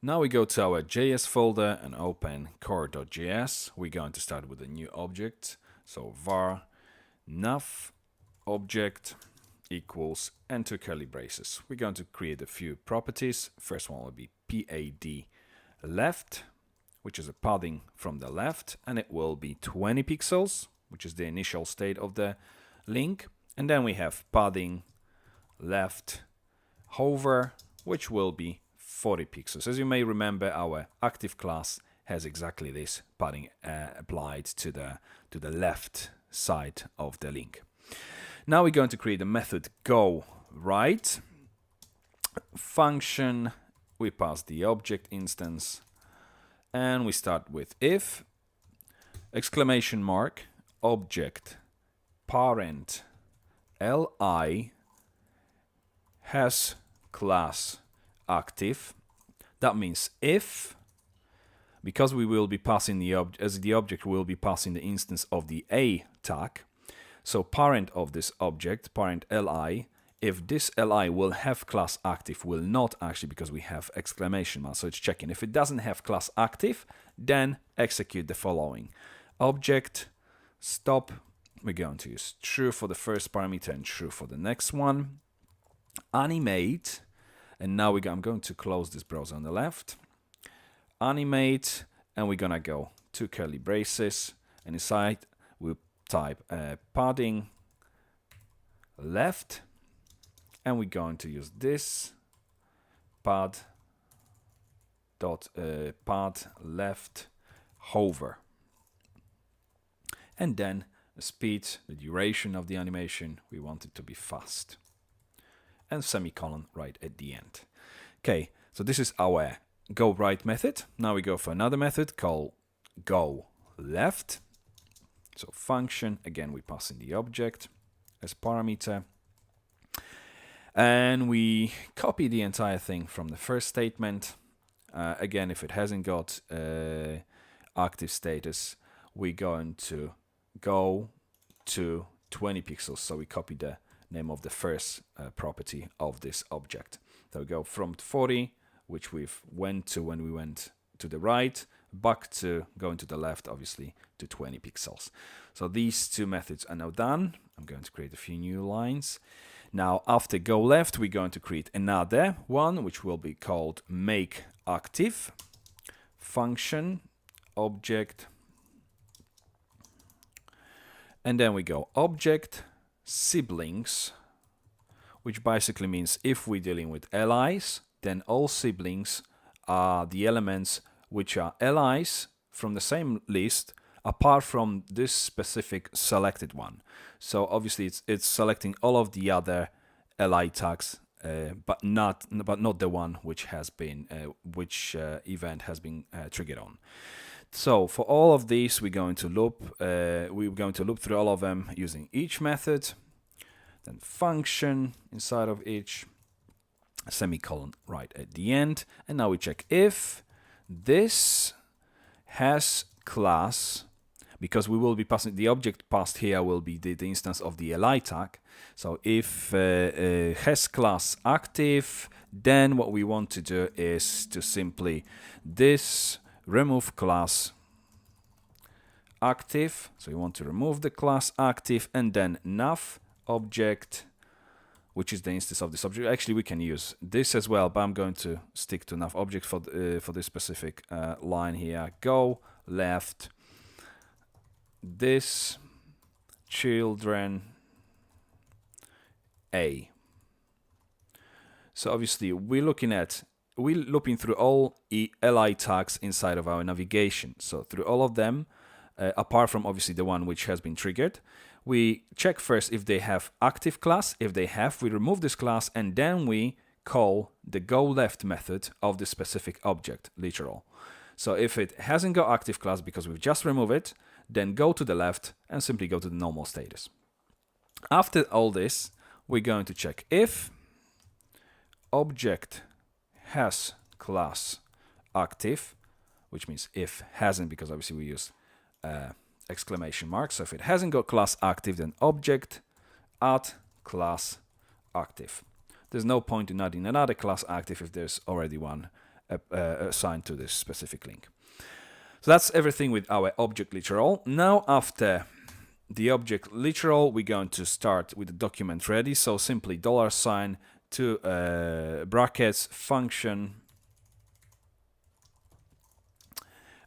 Now we go to our JS folder and open core.js. We're going to start with a new object. So var nav object equals enter curly braces. We're going to create a few properties. First one will be pad left, which is a padding from the left, and it will be 20 pixels, which is the initial state of the link. And then we have padding left hover, which will be 40 pixels. As you may remember, our active class has exactly this padding applied to the left side of the link. Now we're going to create a method go right function. We pass the object instance, and we start with if exclamation mark object parent li has class active. That means if, because we will be passing the object will be passing the instance of the a tag, so parent of this object, parent li, if this li will have class active, will not actually, because we have exclamation mark, so it's checking. If it doesn't have class active, then execute the following. Object stop, we're going to use true for the first parameter and true for the next one. Animate, and now I'm going to close this browser on the left. Animate, and we're gonna go to curly braces, and inside we'll type padding left, and we're going to use this pad left hover, and then the speed, the duration of the animation, we want it to be fast, and semicolon right at the end. Okay, so this is our go right method. Now we go for another method called go left. So function, again we pass in the object as parameter, and we copy the entire thing from the first statement. Again, if it hasn't got active status, we're going to go to 20 pixels, so we copy the name of the first property of this object. So we go from 40, which we've went to when we went to the right, back to going to the left, obviously, to 20 pixels. So these two methods are now done. I'm going to create a few new lines. Now, after go left, we're going to create another one, which will be called make active function object. And then we go object siblings, which basically means if we're dealing with LIs, then all siblings are the elements which are LIs from the same list, apart from this specific selected one. So obviously it's selecting all of the other LI tags, but not the one which has been event has been triggered on. So for all of these, we're going to loop through all of them using each method, then function inside of each, semicolon right at the end, and now we check if this has class, because we will be passing the object passed here will be the instance of the li tag. So if has class active, then what we want to do is to simply this remove class active. So we want to remove the class active, and then nav object, which is the instance of this object. Actually, we can use this as well, but I'm going to stick to nav object for this specific line here. Go left this children A. So obviously we're looping through all li tags inside of our navigation. So through all of them, apart from obviously the one which has been triggered, we check first if they have active class. If they have, we remove this class, and then we call the go left method of the specific object, literal. So if it hasn't got active class because we've just removed it, then go to the left and simply go to the normal status. After all this, we're going to check if object has class active, which means if hasn't, because obviously we use exclamation mark. So if it hasn't got class active, then object add class active. There's no point in adding another class active if there's already one assigned to this specific link. So that's everything with our object literal. Now after the object literal, we're going to start with the document ready. So simply $, two brackets, function,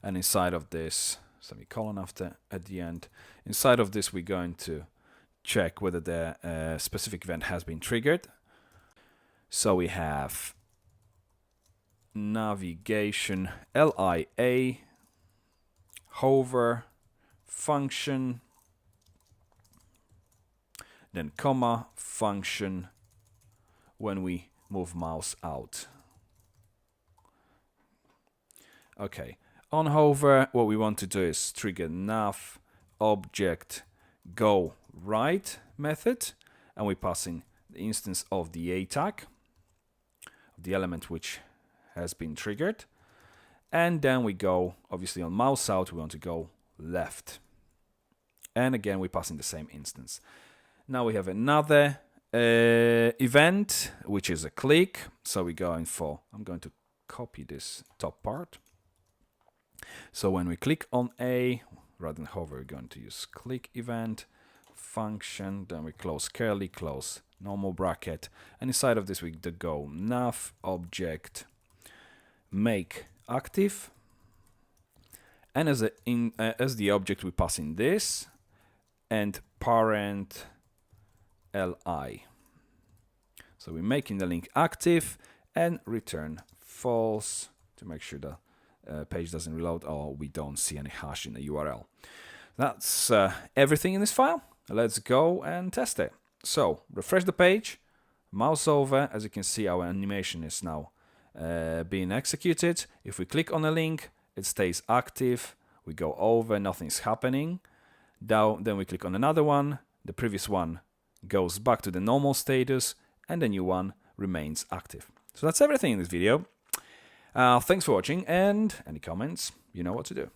and inside of this, semicolon after at the end. Inside of this, we're going to check whether the specific event has been triggered. So we have navigation, LIA, hover, function, then comma, function when we move mouse out. Okay, on hover, what we want to do is trigger nav object go right method, and we pass in the instance of the A tag, the element which has been triggered. And then we go, obviously on mouse out, we want to go left. And again, we pass in the same instance. Now we have another event, which is a click. So we're going for, I'm going to copy this top part. So when we click on A, rather than hover, we're going to use click event, function, then we close curly, close normal bracket. And inside of this, we go nav object make active, and as the object we pass in this, and parent li. So we're making the link active and return false to make sure the page doesn't reload or we don't see any hash in the URL. That's everything in this file. Let's go and test it. So refresh the page, mouse over. As you can see, our animation is now being executed. If we click on a link, it stays active. We go over, nothing's happening. Now, then we click on another one. The previous one goes back to the normal status, and the new one remains active. So that's everything in this video. Thanks for watching, and any comments, you know what to do.